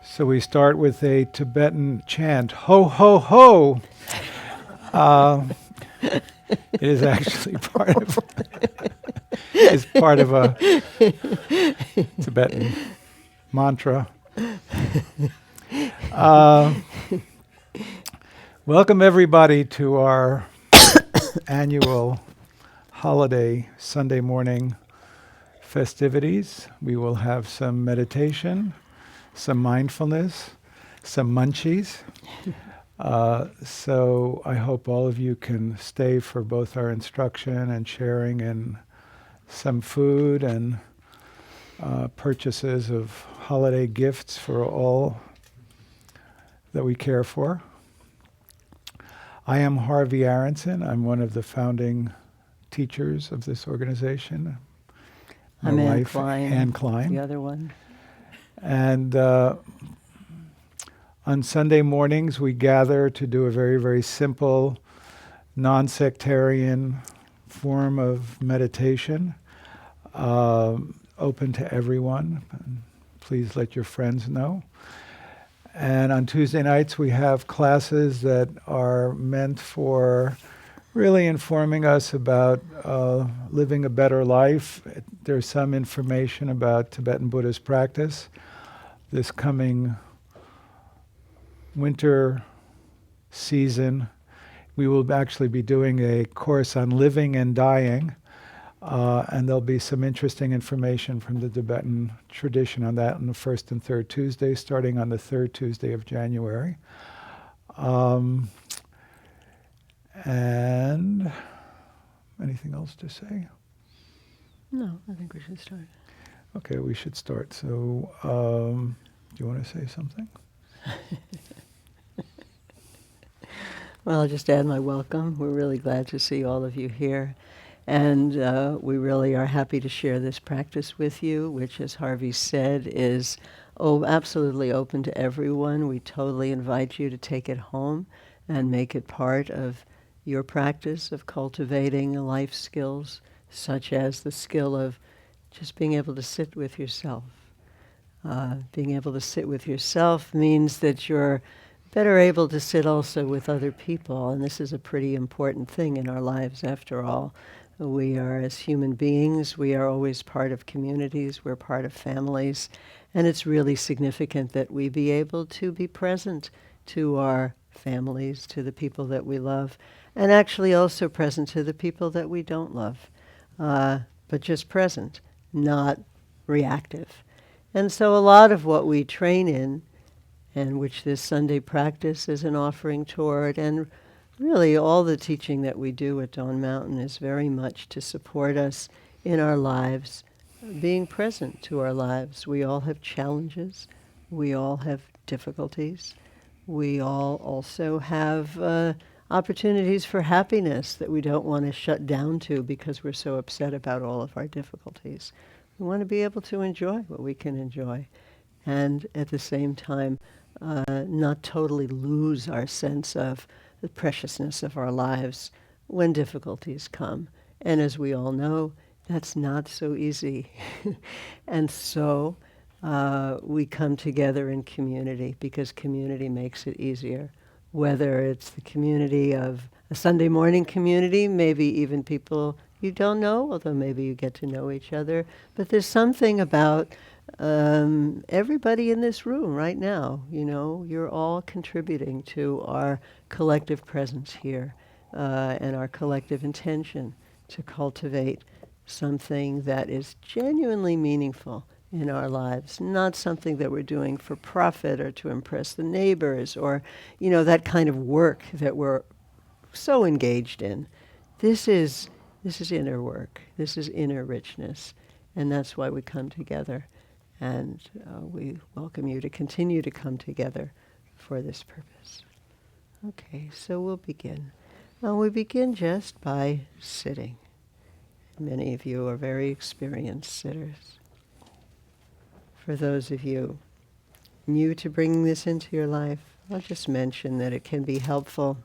So we start with a Tibetan chant, ho, ho, ho. Uh, it is actually part of a Tibetan mantra. Welcome everybody to our annual holiday Sunday morning festivities. We will have some meditation, some mindfulness, some munchies. So I hope all of you can stay for both our instruction and sharing and some food and purchases of holiday gifts for all that we care for. I am Harvey Aronson. I'm one of the founding teachers of this organization. My I'm Ann wife, Klein, Ann Klein. the other one. And on Sunday mornings, we gather to do a very, very simple, non-sectarian form of meditation, open to everyone. Please let your friends know. And on Tuesday nights, we have classes that are meant for really informing us about living a better life. There's some information about Tibetan Buddhist practice. This coming winter season, we will actually be doing a course on living and dying, and there'll be some interesting information from the Tibetan tradition on that on the first and third Tuesday, starting on the third Tuesday of January. And anything else to say? No, I think we should start. Okay, we should start. So, do you want to say something? Well, I'll just add my welcome. We're really glad to see all of you here. And we really are happy to share this practice with you, which, as Harvey said, is absolutely open to everyone. We totally invite you to take it home and make it part of your practice of cultivating life skills, such as the skill of just being able to sit with yourself. Being able to sit with yourself means that you're better able to sit also with other people, and this is a pretty important thing in our lives after all. We are, as human beings, we are always part of communities, we're part of families, and it's really significant that we be able to be present to our families, to the people that we love, and actually also present to the people that we don't love, but just present, not reactive. And so a lot of what we train in, and which this Sunday practice is an offering toward, and really all the teaching that we do at Dawn Mountain is very much to support us in our lives, being present to our lives. We all have challenges. We all have difficulties. We all also have opportunities for happiness that we don't want to shut down to because we're so upset about all of our difficulties. We want to be able to enjoy what we can enjoy, and at the same time, not totally lose our sense of the preciousness of our lives when difficulties come. And as we all know, that's not so easy. And so we come together in community because community makes it easier. Whether it's the community of a Sunday morning community, maybe even people you don't know, although maybe you get to know each other. But there's something about everybody in this room right now, you're all contributing to our collective presence here and our collective intention to cultivate something that is genuinely meaningful in our lives, not something that we're doing for profit or to impress the neighbors or, that kind of work that we're so engaged in. This is inner work. This is inner richness. And that's why we come together. And we welcome you to continue to come together for this purpose. Okay, so we'll begin. We begin just by sitting. Many of you are very experienced sitters. For those of you new to bringing this into your life, I'll just mention that it can be helpful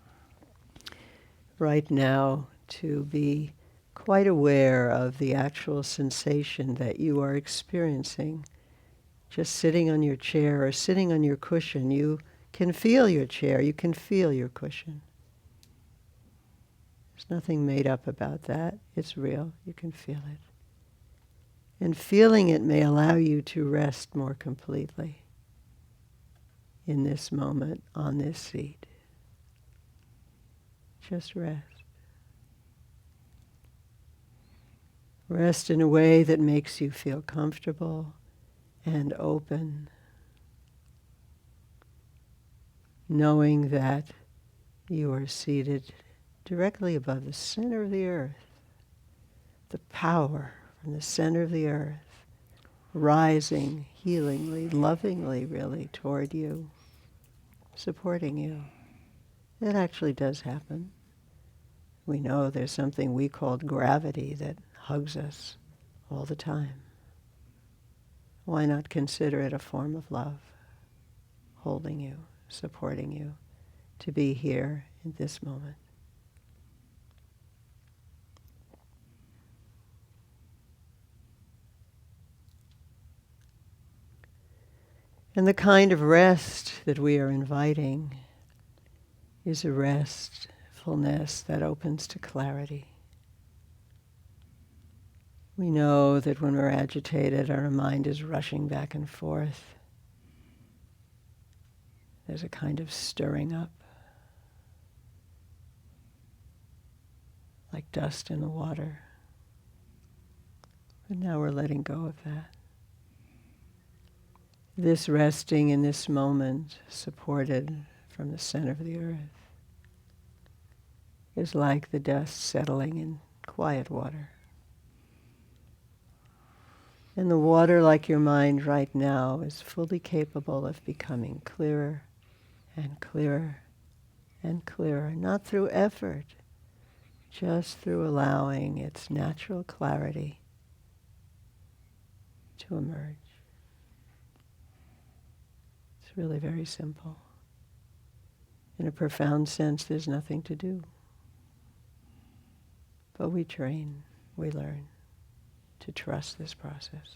right now to be quite aware of the actual sensation that you are experiencing just sitting on your chair or sitting on your cushion, you can feel your chair, you can feel your cushion. There's nothing made up about that. It's real. You can feel it. And feeling it may allow you to rest more completely in this moment, on this seat. Just rest. Rest in a way that makes you feel comfortable and open, knowing that you are seated directly above the center of the earth, the power from the center of the earth, rising healingly, lovingly, really, toward you, supporting you. It actually does happen. We know there's something we call gravity that hugs us all the time. Why not consider it a form of love, holding you, supporting you, to be here in this moment? And the kind of rest that we are inviting is a restfulness that opens to clarity. We know that when we're agitated, our mind is rushing back and forth. There's a kind of stirring up, like dust in the water. But now we're letting go of that. This resting in this moment, supported from the center of the earth, is like the dust settling in quiet water. And the water, like your mind right now, is fully capable of becoming clearer and clearer and clearer, not through effort, just through allowing its natural clarity to emerge. It's really very simple. In a profound sense, there's nothing to do. But we train, we learn to trust this process.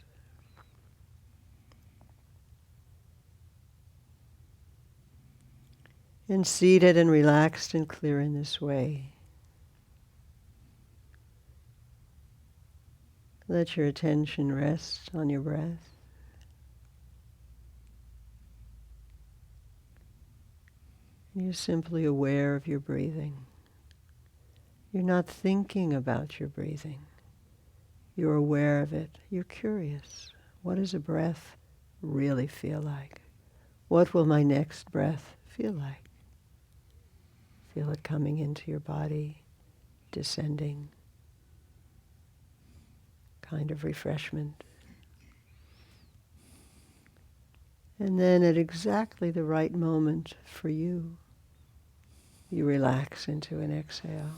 And seated and relaxed and clear in this way, let your attention rest on your breath. You're simply aware of your breathing. You're not thinking about your breathing. You're aware of it. You're curious. What does a breath really feel like? What will my next breath feel like? Feel it coming into your body, descending, kind of refreshment. And then at exactly the right moment for you, you relax into an exhale.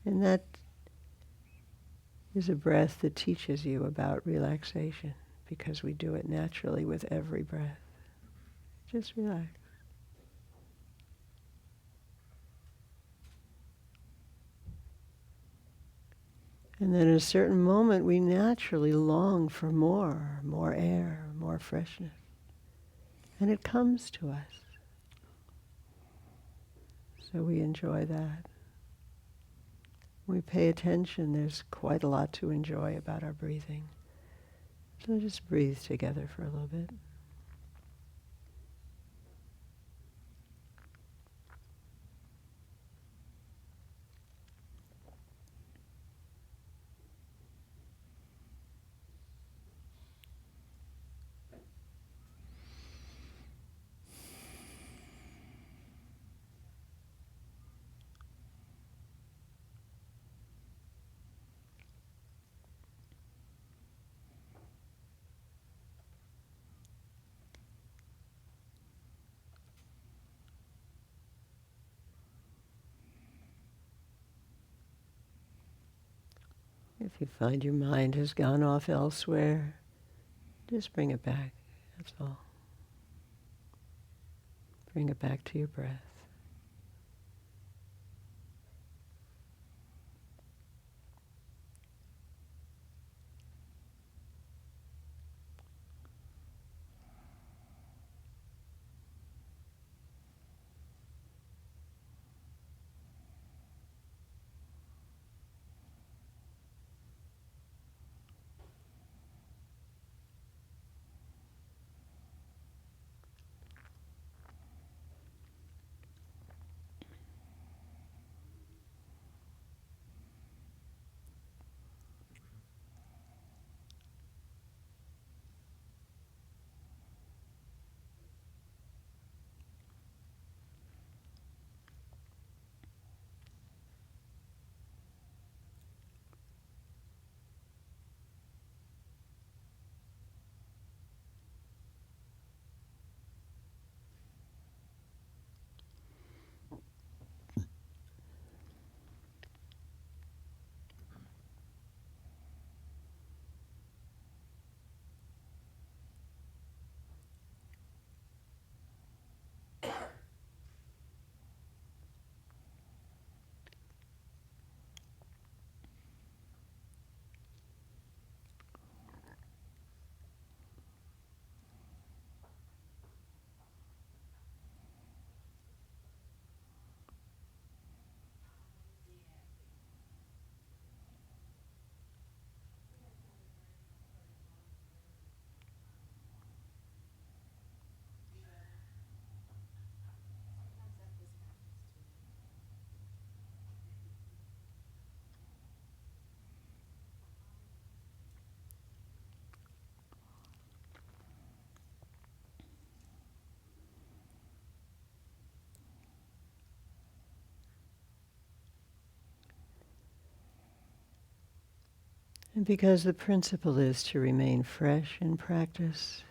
And that is a breath that teaches you about relaxation, because we do it naturally with every breath. Just relax. And then at a certain moment, we naturally long for more air, more freshness. And it comes to us. So we enjoy that. We pay attention. There's quite a lot to enjoy about our breathing. So just breathe together for a little bit. If you find your mind has gone off elsewhere, just bring it back. That's all. Bring it back to your breath. And because the principle is to remain fresh in practice,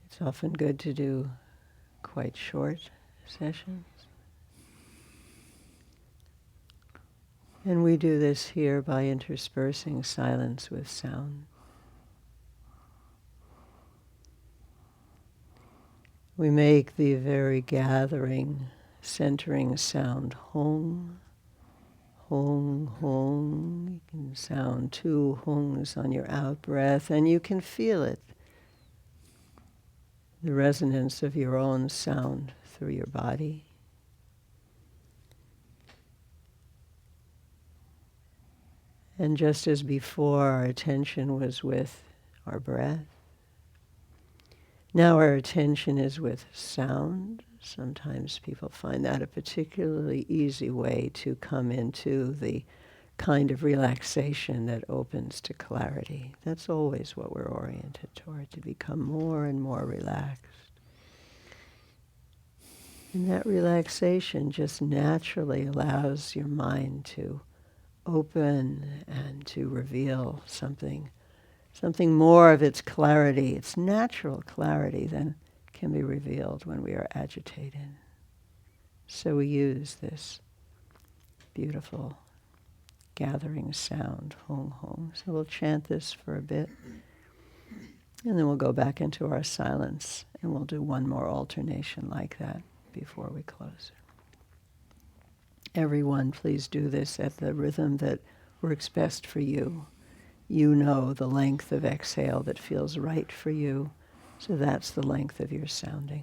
it's often good to do quite short sessions. And we do this here by interspersing silence with sound. We make the very gathering, centering sound hong, hong, hong. You can sound 2 hongs on your out-breath, and you can feel it, the resonance of your own sound through your body. And just as before, our attention was with our breath, now our attention is with sound. Sometimes people find that a particularly easy way to come into the kind of relaxation that opens to clarity. That's always what we're oriented toward, to become more and more relaxed. And that relaxation just naturally allows your mind to open and to reveal something more of its clarity, its natural clarity, than can be revealed when we are agitated. So we use this beautiful gathering sound, hong hong. So we'll chant this for a bit, and then we'll go back into our silence, and we'll do one more alternation like that before we close. Everyone, please do this at the rhythm that works best for you. You know the length of exhale that feels right for you, so that's the length of your sounding.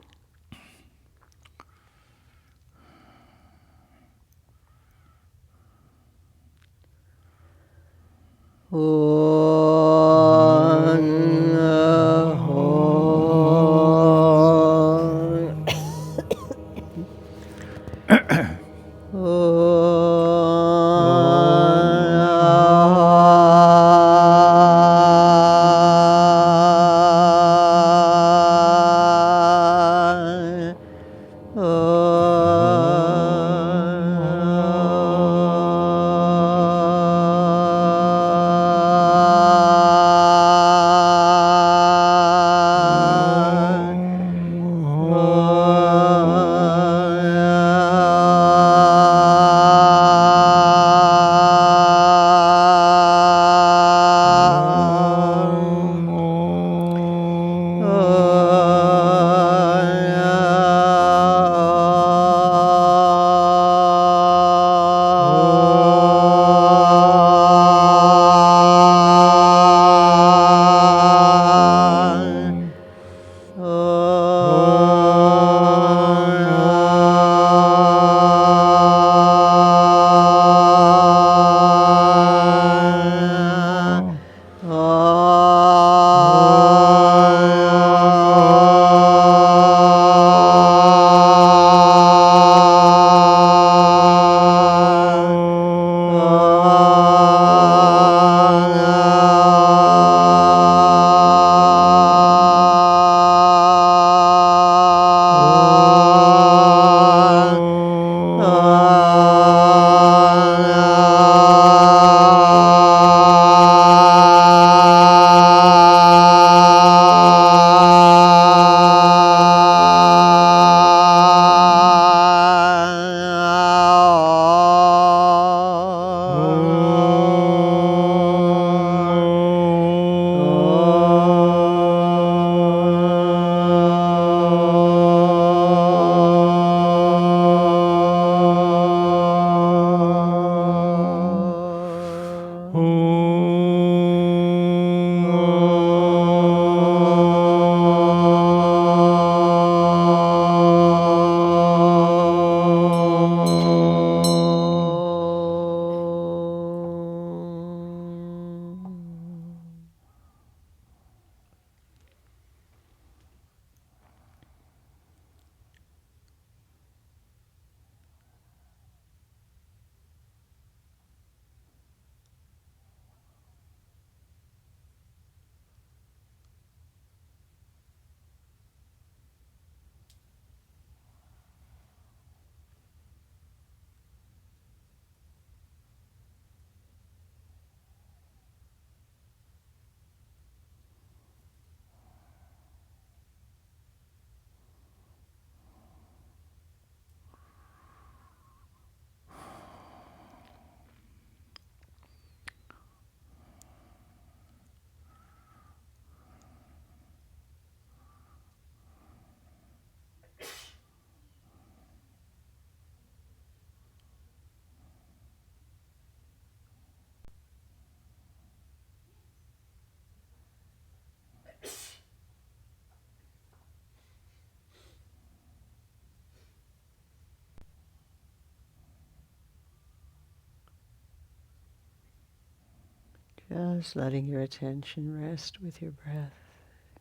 Just letting your attention rest with your breath,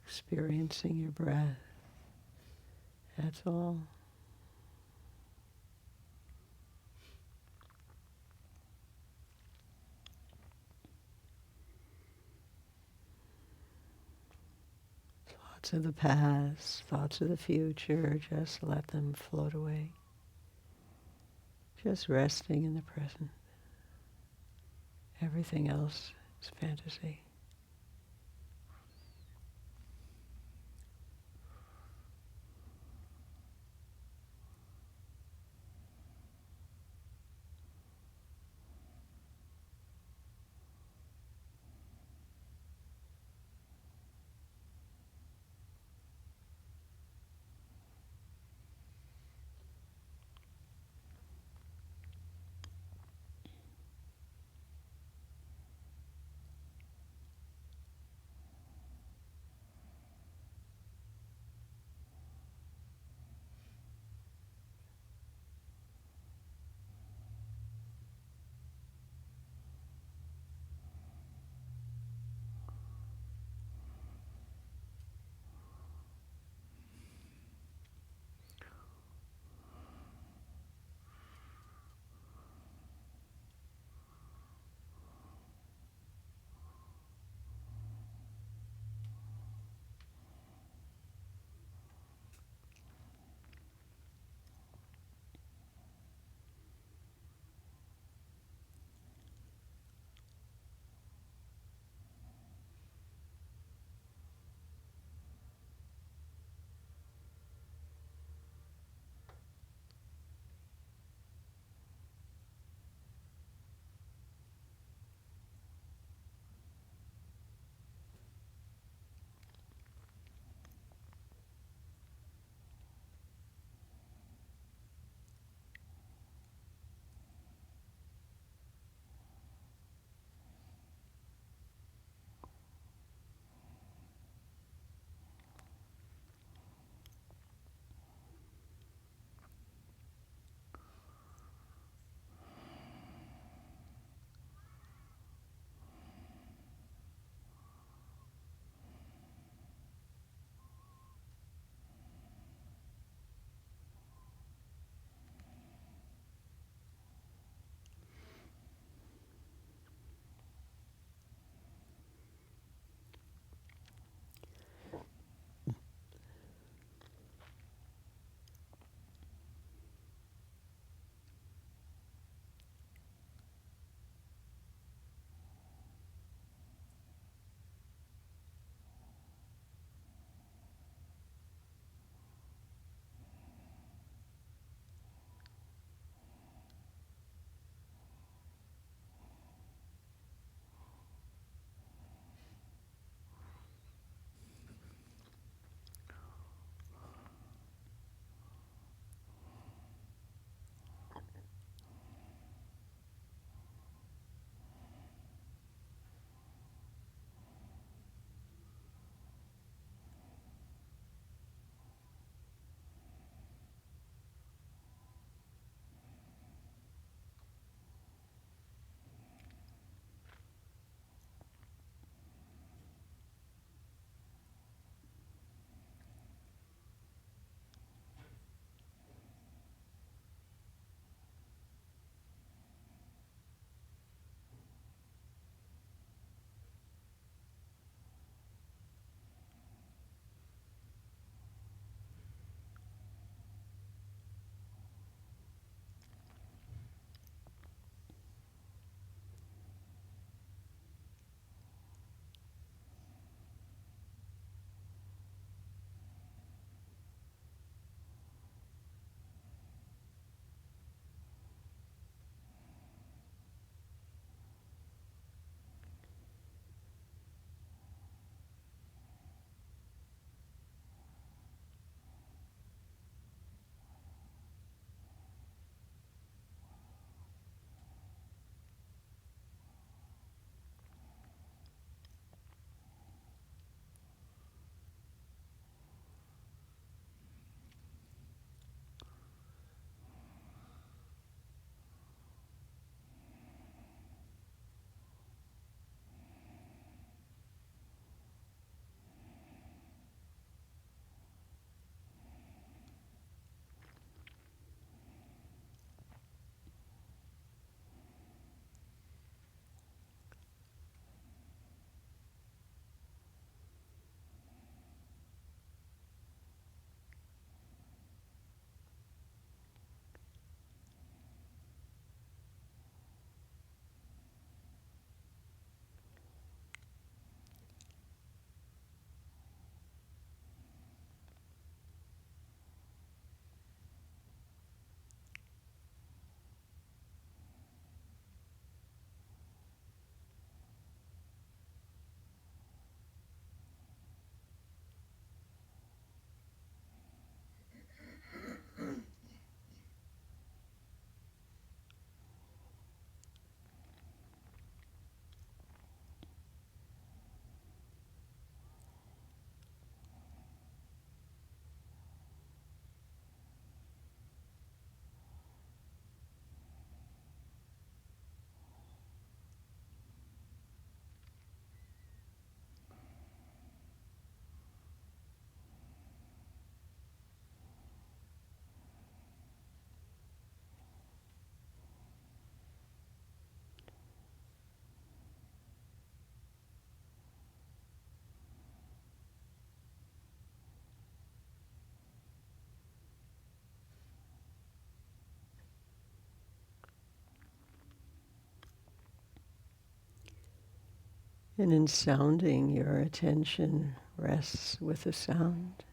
experiencing your breath. That's all. Thoughts of the past, thoughts of the future, just let them float away. Just resting in the present. Everything else is fantasy. And in sounding, your attention rests with the sound,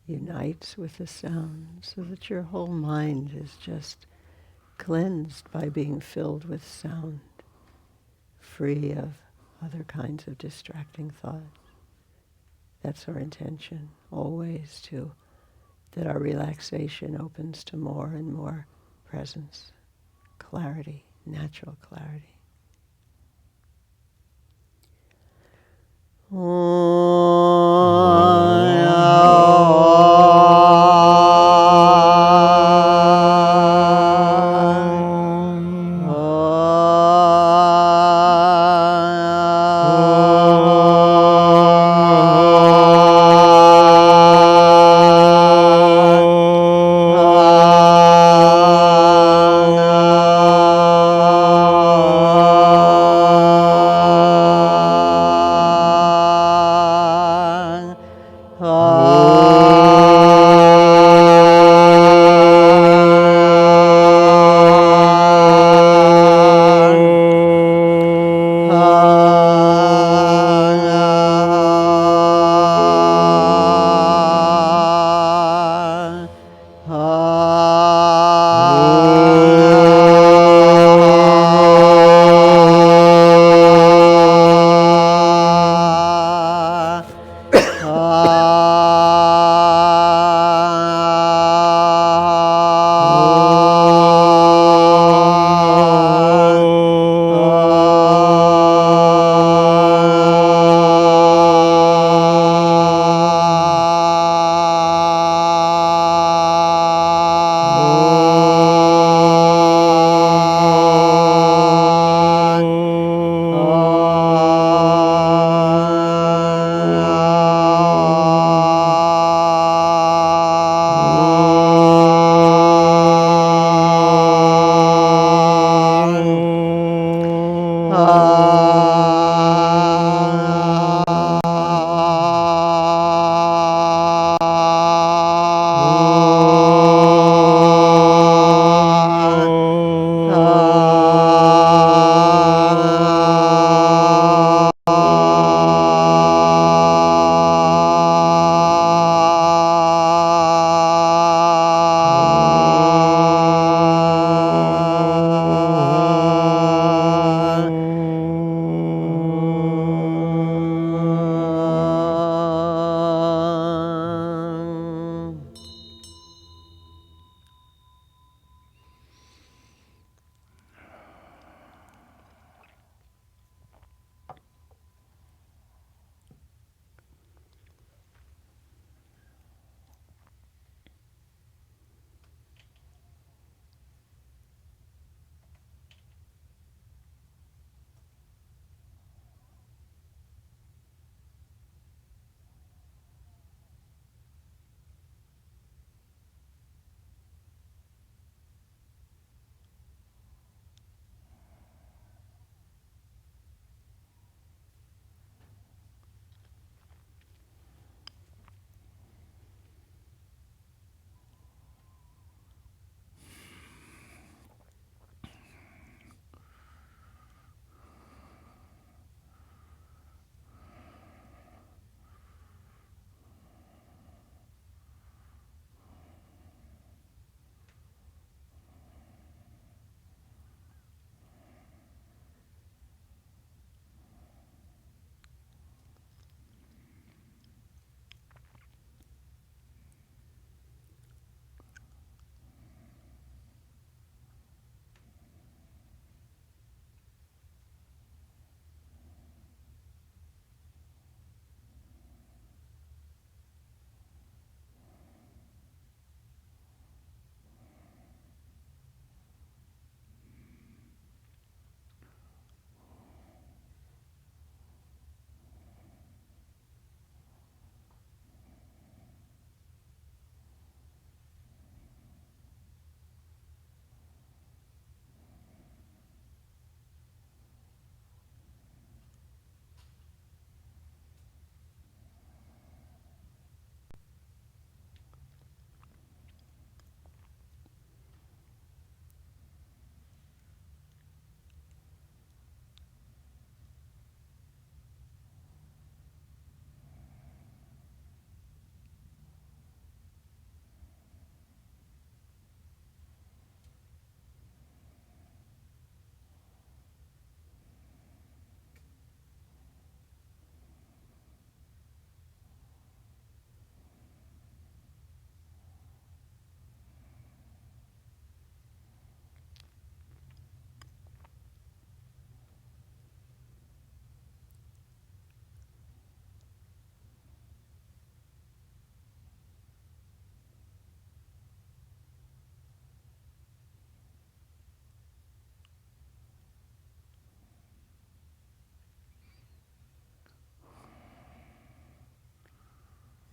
unites with the sound, so that your whole mind is just cleansed by being filled with sound, free of other kinds of distracting thoughts. That's our intention, always that our relaxation opens to more and more presence, clarity, natural clarity.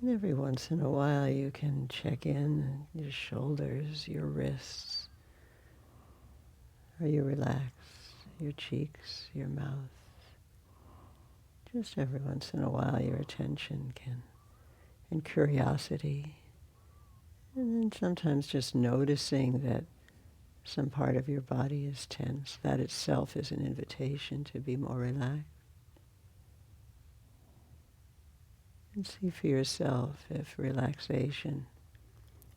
And every once in a while you can check in your shoulders, your wrists. Are you relaxed? Your cheeks, your mouth. Just every once in a while your attention can, and curiosity. And then sometimes just noticing that some part of your body is tense. That itself is an invitation to be more relaxed. And see for yourself if relaxation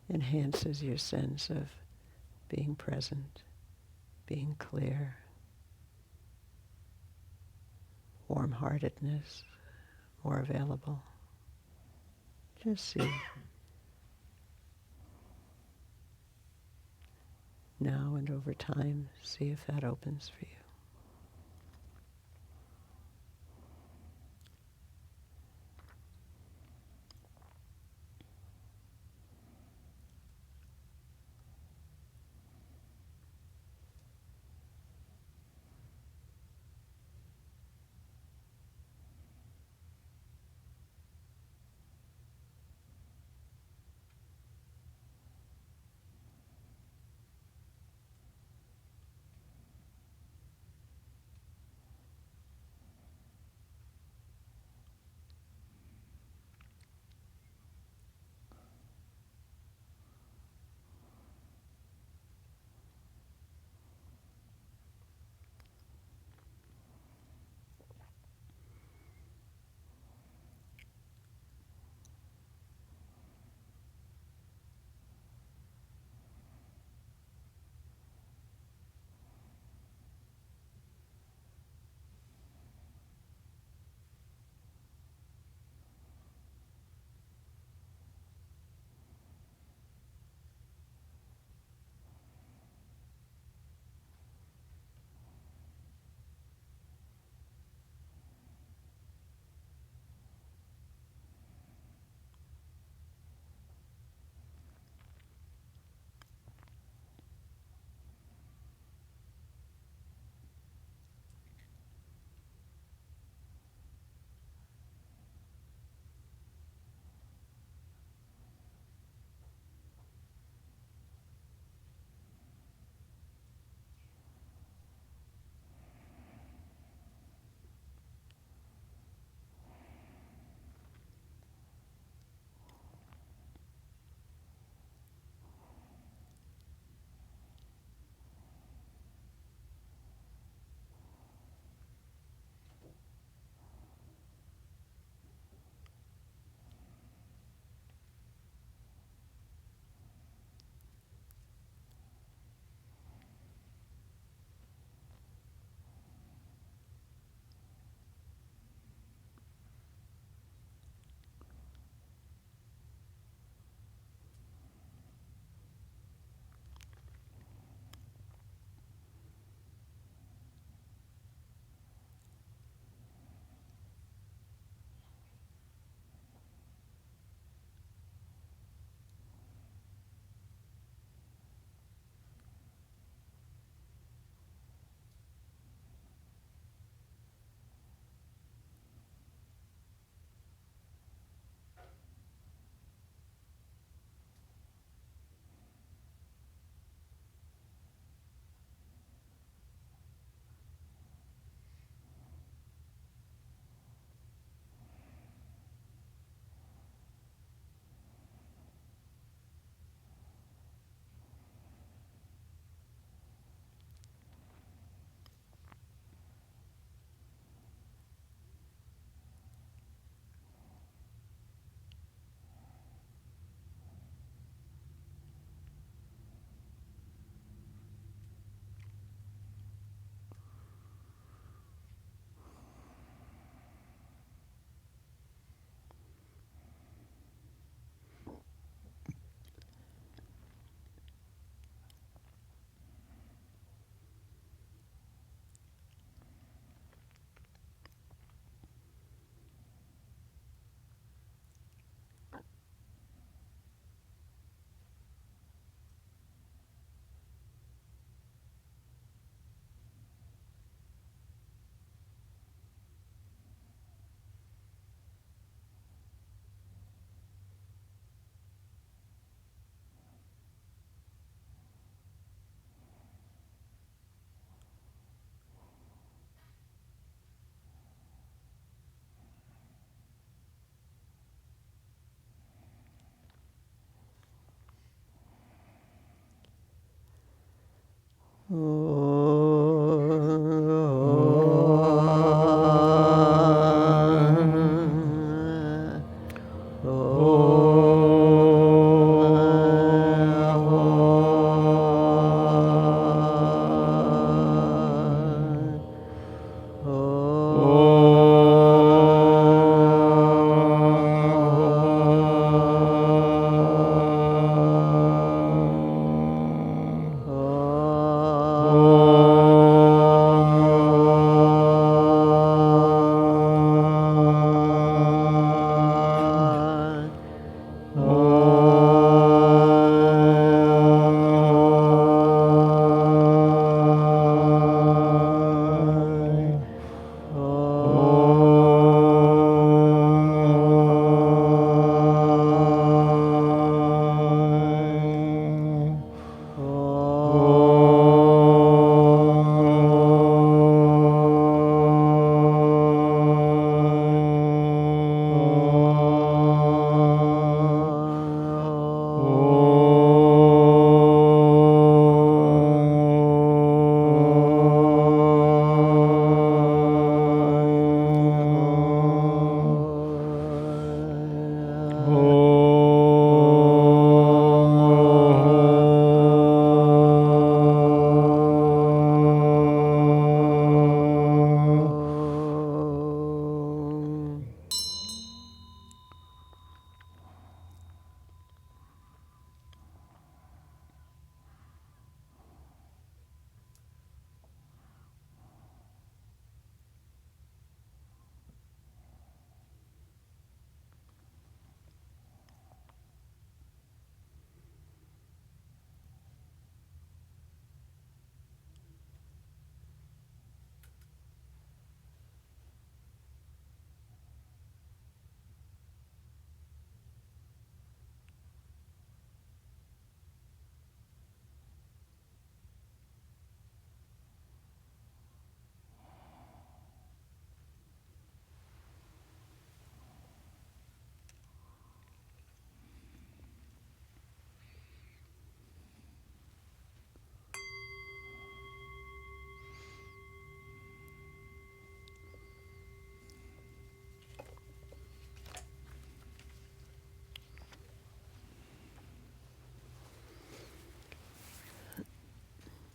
enhances your sense of being present, being clear, warm-heartedness, more available. Just see. Now and over time, see if that opens for you.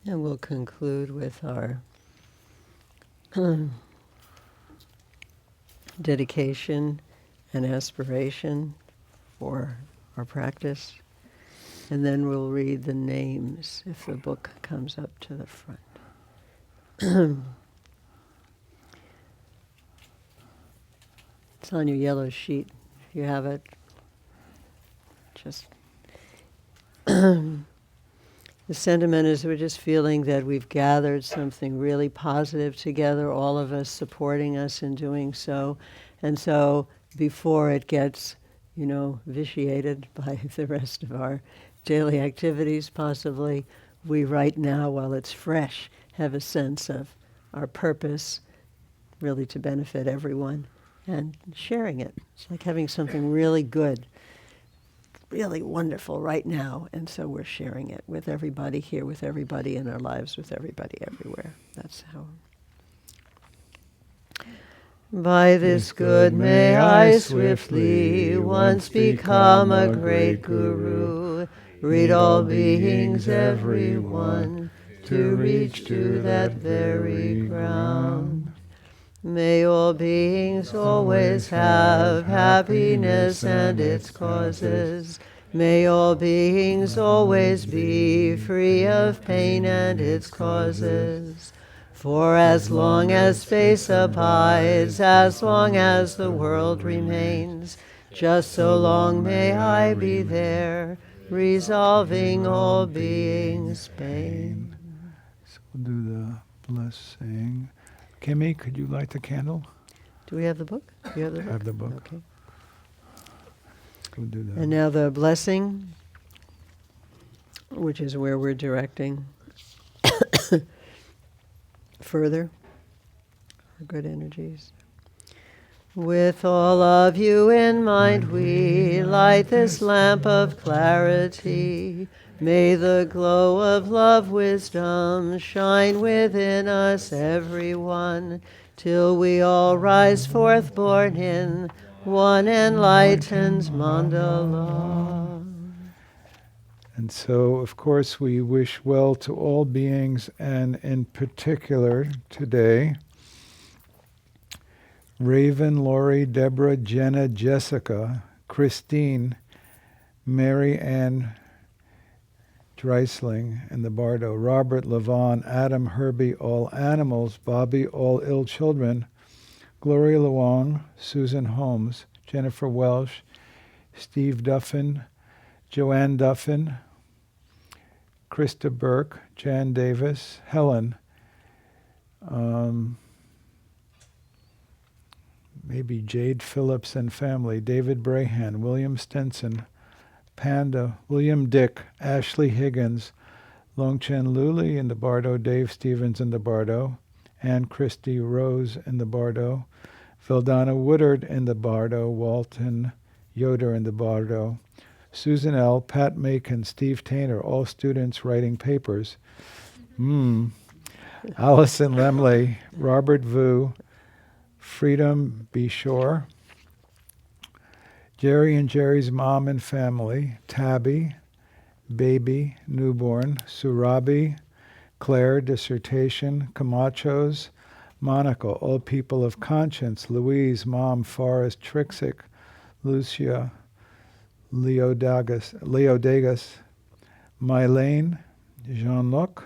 And we'll conclude with our dedication and aspiration for our practice. And then we'll read the names if the book comes up to the front. It's on your yellow sheet. If you have it, just... The sentiment is we're just feeling that we've gathered something really positive together, all of us supporting us in doing so. And so before it gets, vitiated by the rest of our daily activities possibly, we right now, while it's fresh, have a sense of our purpose, really to benefit everyone, and sharing it. It's like having something really good, really wonderful right now, and so we're sharing it with everybody here, with everybody in our lives, with everybody everywhere. That's how. By this good may I swiftly once become a great guru, read all beings, everyone, to reach to that very ground. May all beings always have happiness and its causes. May all beings always be free of pain and its causes. For as long as space abides, as long as the world remains, just so long may I be there, resolving all beings' pain. So we'll do the blessing. Kimmy, could you light the candle? Do we have the book? Do you have the book? I have the book. Okay. We'll do that. And now the blessing, which is where we're directing further our good energies. With all of you in mind, we light this lamp of clarity. May the glow of love, wisdom shine within us, everyone, till we all rise forth born in one enlightened mandala. And so, of course, we wish well to all beings, and in particular today, Raven, Lori, Deborah, Jenna, Jessica, Christine, Mary Ann Dreisling in the Bardo, Robert, Levon, Adam, Herbie, all animals, Bobby, all ill children, Gloria Luong, Susan Holmes, Jennifer Welsh, Steve Duffin, Joanne Duffin, Krista Burke, Jan Davis, Helen, maybe Jade Phillips and family, David Brahan, William Stenson, Panda, William Dick, Ashley Higgins, Longchen Luli in the Bardo, Dave Stevens in the Bardo, Ann Christie Rose in the Bardo, Vildana Woodard in the Bardo, Walton Yoder in the Bardo, Susan L., Pat Macon, Steve Tainer, all students writing papers. Allison Lemley, Robert Vu, Freedom B. Shore, Jerry and Jerry's mom and family, Tabby, baby, newborn, Surabi, Claire, dissertation, Camachos, Monica, all people of conscience, Louise, mom, Forrest, Trixic, Lucia, Leo Dagas, Mylene, Jean-Luc,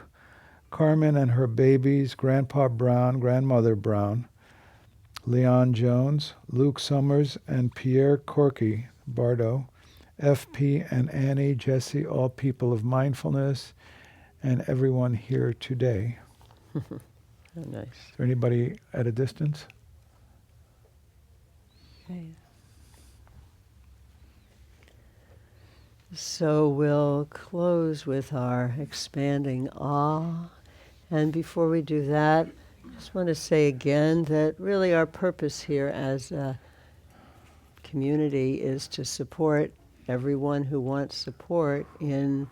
Carmen and her babies, Grandpa Brown, Grandmother Brown, Leon Jones, Luke Summers, and Pierre Corky, Bardo, FP and Annie, Jesse, all people of mindfulness, and everyone here today. Oh, nice. Is there anybody at a distance? Okay. So we'll close with our expanding awe. And before we do that, I just want to say again that really our purpose here as a community is to support everyone who wants support in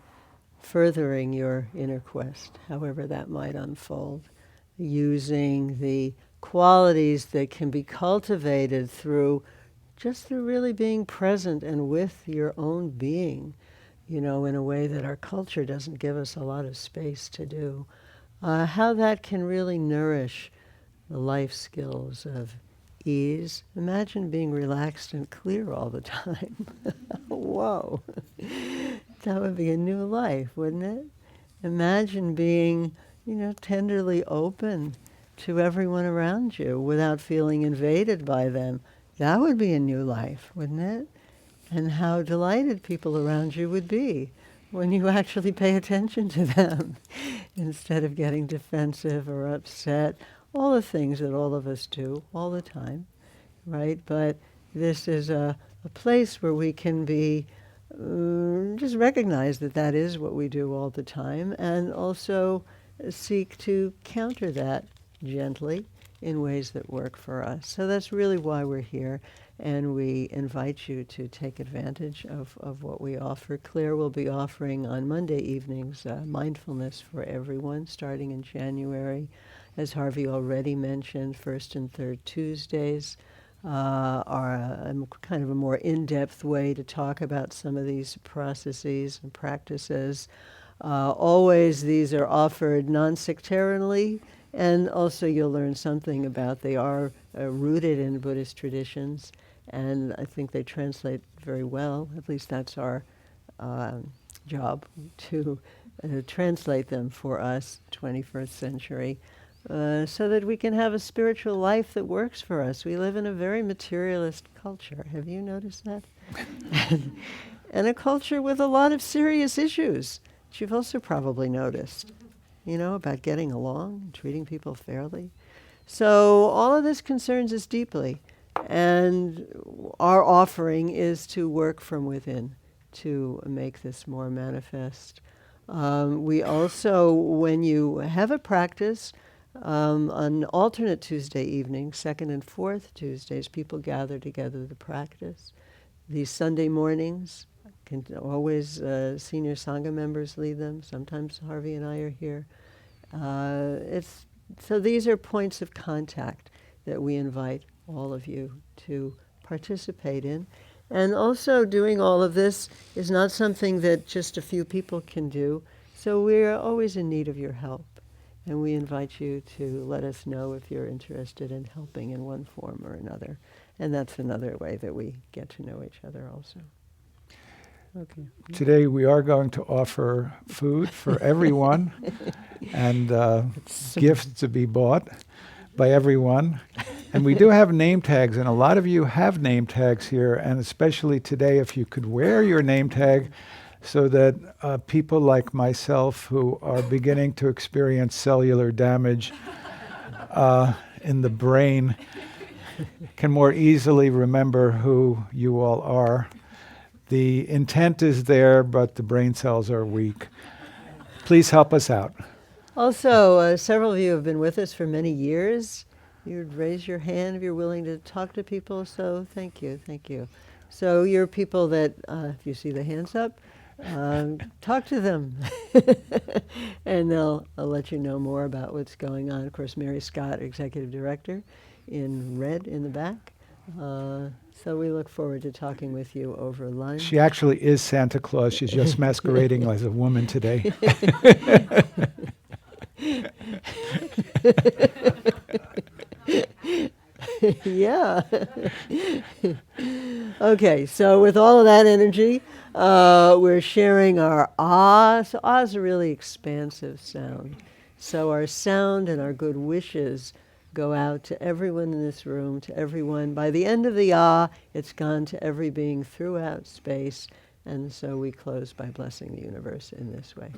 furthering your inner quest, however that might unfold, using the qualities that can be cultivated through really being present and with your own being, in a way that our culture doesn't give us a lot of space to do. How that can really nourish the life skills of ease. Imagine being relaxed and clear all the time. Whoa. That would be a new life, wouldn't it? Imagine being, tenderly open to everyone around you without feeling invaded by them. That would be a new life, wouldn't it? And how delighted people around you would be when you actually pay attention to them instead of getting defensive or upset. All the things that all of us do all the time, right? But this is a place where we can be, just recognize that is what we do all the time, and also seek to counter that gently in ways that work for us. So that's really why we're here, and we invite you to take advantage of what we offer. Claire will be offering on Monday evenings mindfulness for everyone starting in January. As Harvey already mentioned, first and third Tuesdays are a kind of a more in-depth way to talk about some of these processes and practices. Always these are offered non-sectarianly, and also you'll learn something about they are rooted in Buddhist traditions, and I think they translate very well. At least that's our job, to translate them for us, 21st century, so that we can have a spiritual life that works for us. We live in a very materialist culture. Have you noticed that? And a culture with a lot of serious issues, which you've also probably noticed, about getting along and treating people fairly. So all of this concerns us deeply, and our offering is to work from within to make this more manifest. We also, when you have a practice, on alternate Tuesday evenings, second and fourth Tuesdays, people gather together to practice. These Sunday mornings, can always senior Sangha members lead them. Sometimes Harvey and I are here. So these are points of contact that we invite all of you to participate in. And also doing all of this is not something that just a few people can do. So we're always in need of your help. And we invite you to let us know if you're interested in helping in one form or another. And that's another way that we get to know each other also. Okay. Today we are going to offer food for everyone and gifts to be bought by everyone. And we do have name tags, and a lot of you have name tags here, and especially today, if you could wear your name tag so that people like myself who are beginning to experience cellular damage in the brain can more easily remember who you all are. The intent is there, but the brain cells are weak. Please help us out. Also, several of you have been with us for many years. You'd raise your hand if you're willing to talk to people, so thank you, thank you. So you're people that, if you see the hands up, talk to them. And I'll let you know more about what's going on. Of course, Mary Scott, Executive Director, in red in the back. So we look forward to talking with you over lunch. She actually is Santa Claus. She's just masquerading as a woman today. Yeah. Okay, so with all of that energy, we're sharing our ah. So ah is a really expansive sound. So our sound and our good wishes go out to everyone in this room, to everyone. By the end of the ah, it's gone to every being throughout space. And so we close by blessing the universe in this way.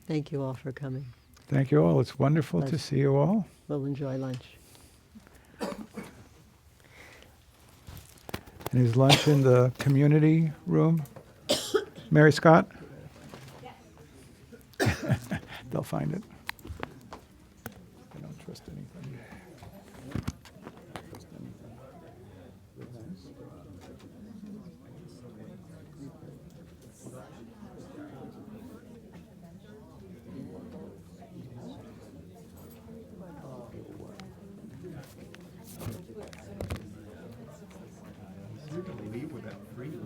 Thank you all for coming. Thank you all. It's wonderful to see you all. We'll enjoy lunch. And is lunch in the community room? Mary Scott? They'll find it. I don't trust anything. You can leave with that free lunch.